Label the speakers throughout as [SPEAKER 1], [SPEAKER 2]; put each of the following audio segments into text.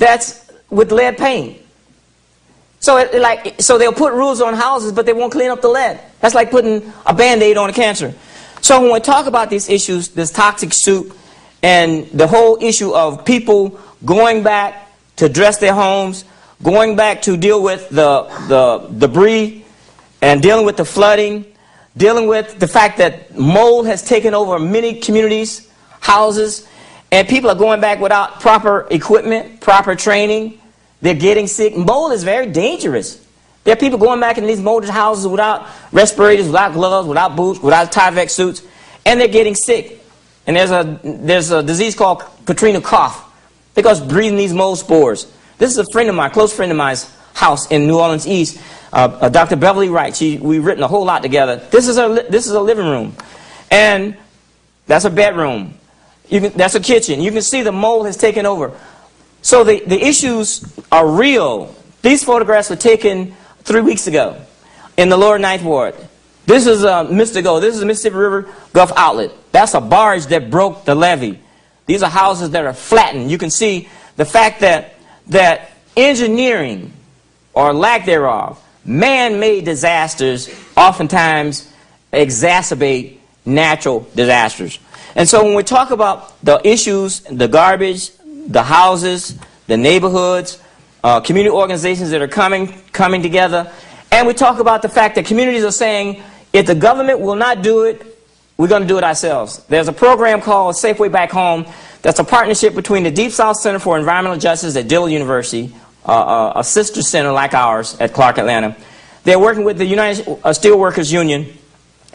[SPEAKER 1] that's with lead paint. So so they'll put roofs on houses, but they won't clean up the lead. That's like putting a Band-Aid on a cancer. So when we talk about these issues, this toxic soup, and the whole issue of people going back to dress their homes, going back to deal with the debris, and dealing with the flooding, dealing with the fact that mold has taken over many communities, houses, and people are going back without proper equipment, proper training. They're getting sick. Mold is very dangerous. There are people going back in these molded houses without respirators, without gloves, without boots, without Tyvek suits, and they're getting sick. And there's a disease called Katrina cough because breathing these mold spores. This is a friend of mine, close friend of mine's house in New Orleans East, Dr. Beverly Wright. We've written a whole lot together. This is a living room, and that's a bedroom. That's a kitchen. You can see the mold has taken over. So the issues are real. These photographs were taken 3 weeks ago in the Lower Ninth Ward. This is Mystico. This is the Mississippi River Gulf Outlet. That's a barge that broke the levee. These are houses that are flattened. You can see the fact that engineering, or lack thereof, man-made disasters oftentimes exacerbate natural disasters. And so when we talk about the issues, the garbage, the houses, the neighborhoods, community organizations that are coming together, and we talk about the fact that communities are saying, if the government will not do it, we're going to do it ourselves. There's a program called Safeway Back Home that's a partnership between the Deep South Center for Environmental Justice at Dillard University, a sister center like ours at Clark Atlanta. They're working with the United Steelworkers Union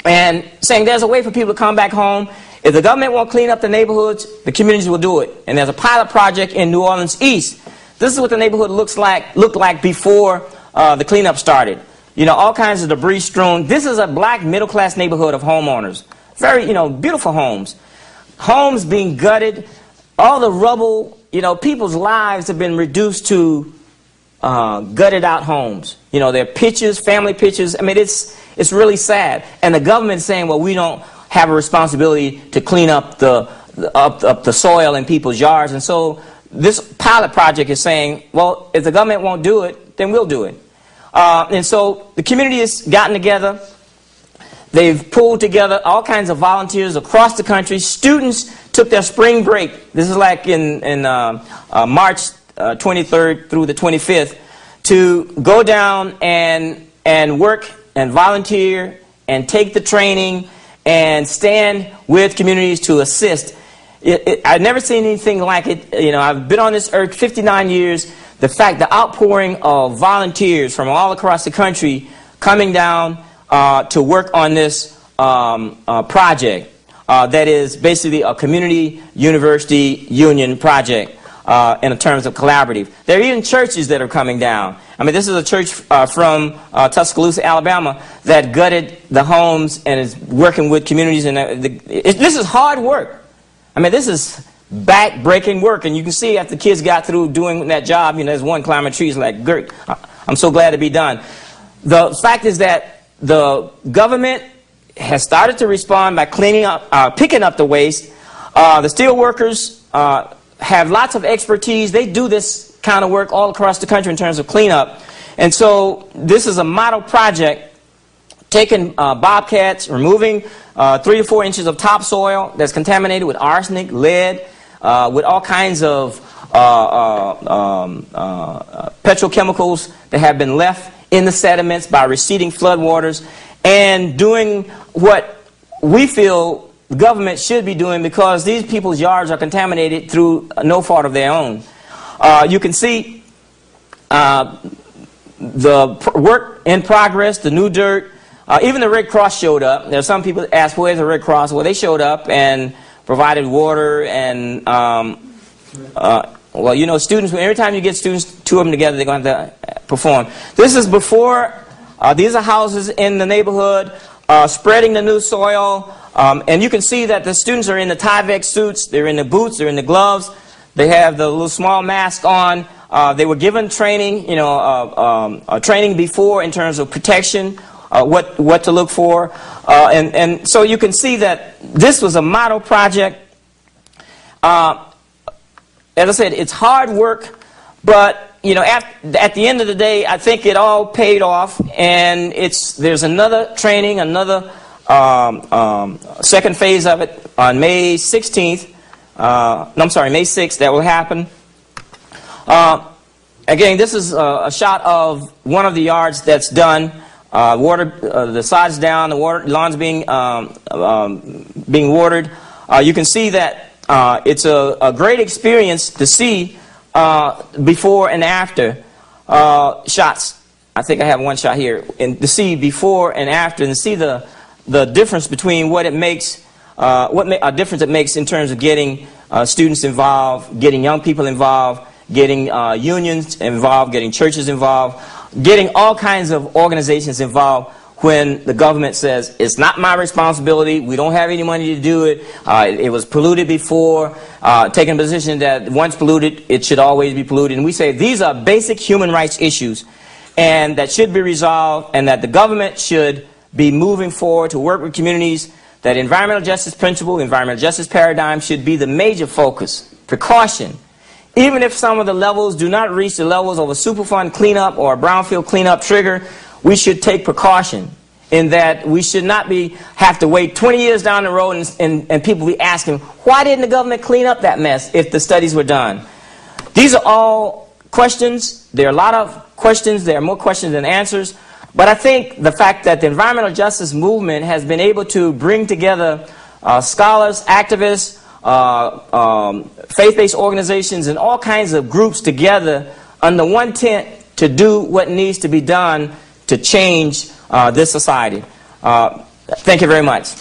[SPEAKER 1] and saying there's a way for people to come back home. If the government won't clean up the neighborhoods, the communities will do it. And there's a pilot project in New Orleans East. This is what the neighborhood looked like before the cleanup started. You know, all kinds of debris strewn. This is a black middle-class neighborhood of homeowners. Very, beautiful homes. Homes being gutted. All the rubble, people's lives have been reduced to gutted out homes. Their pictures, family pictures. I mean, it's really sad. And the government's saying, well, we don't have a responsibility to clean up the soil in people's yards. And so this pilot project is saying, well, if the government won't do it, then we'll do it. And so the community has gotten together. They've pulled together all kinds of volunteers across the country. Students took their spring break. This is like in March 23rd through the 25th to go down and work and volunteer and take the training and stand with communities to assist. I've never seen anything like it. I've been on this earth 59 years. The outpouring of volunteers from all across the country coming down to work on this project that is basically a community university union project in terms of collaborative. There are even churches that are coming down. I mean, this is a church from Tuscaloosa, Alabama, that gutted the homes and is working with communities. And this is hard work. I mean, this is back-breaking work. And you can see after the kids got through doing that job, there's one climbing trees like, great, I'm so glad to be done. The fact is that the government has started to respond by cleaning up, picking up the waste. The steel workers have lots of expertise. They do this kind of work all across the country in terms of cleanup. And so this is a model project, taking bobcats, removing 3 to 4 inches of topsoil that's contaminated with arsenic, lead, with all kinds of petrochemicals that have been left in the sediments by receding floodwaters, and doing what we feel the government should be doing because these people's yards are contaminated through no fault of their own. You can see the work in progress, the new dirt. Even the Red Cross showed up. There are some people that ask, where's the Red Cross? Well, they showed up and provided water and, students, every time you get students, 2 of them together, they're going to have to perform. This is before. These are houses in the neighborhood, spreading the new soil. And you can see that the students are in the Tyvek suits. They're in the boots. They're in the gloves. They have the little small mask on. They were given training, training before in terms of protection, what to look for. And so you can see that this was a model project. As I said, it's hard work, But, you know, at the end of the day, I think it all paid off, and there's another training, another second phase of it on May 16th. May 6th, that will happen. Again, this is a shot of one of the yards that's done. The sods down, the lawn's being watered. You can see that it's a great experience to see before and after shots. I think I have one shot here, and to see before and after, and to see the difference between what it makes, a difference it makes in terms of getting students involved, getting young people involved, getting unions involved, getting churches involved, getting all kinds of organizations involved when the government says, it's not my responsibility, we don't have any money to do it, it was polluted before, taking a position that once polluted, it should always be polluted. And we say these are basic human rights issues and that should be resolved, and that the government should be moving forward to work with communities, that environmental justice principle, environmental justice paradigm should be the major focus. Precaution. Even if some of the levels do not reach the levels of a Superfund cleanup or a brownfield cleanup trigger, we should take precaution in that we should not have to wait 20 years down the road and people be asking, why didn't the government clean up that mess if the studies were done? These are all questions. There are a lot of questions. There are more questions than answers. But I think the fact that the environmental justice movement has been able to bring together scholars, activists, faith-based organizations, and all kinds of groups together under one tent to do what needs to be done to change this society. Thank you very much.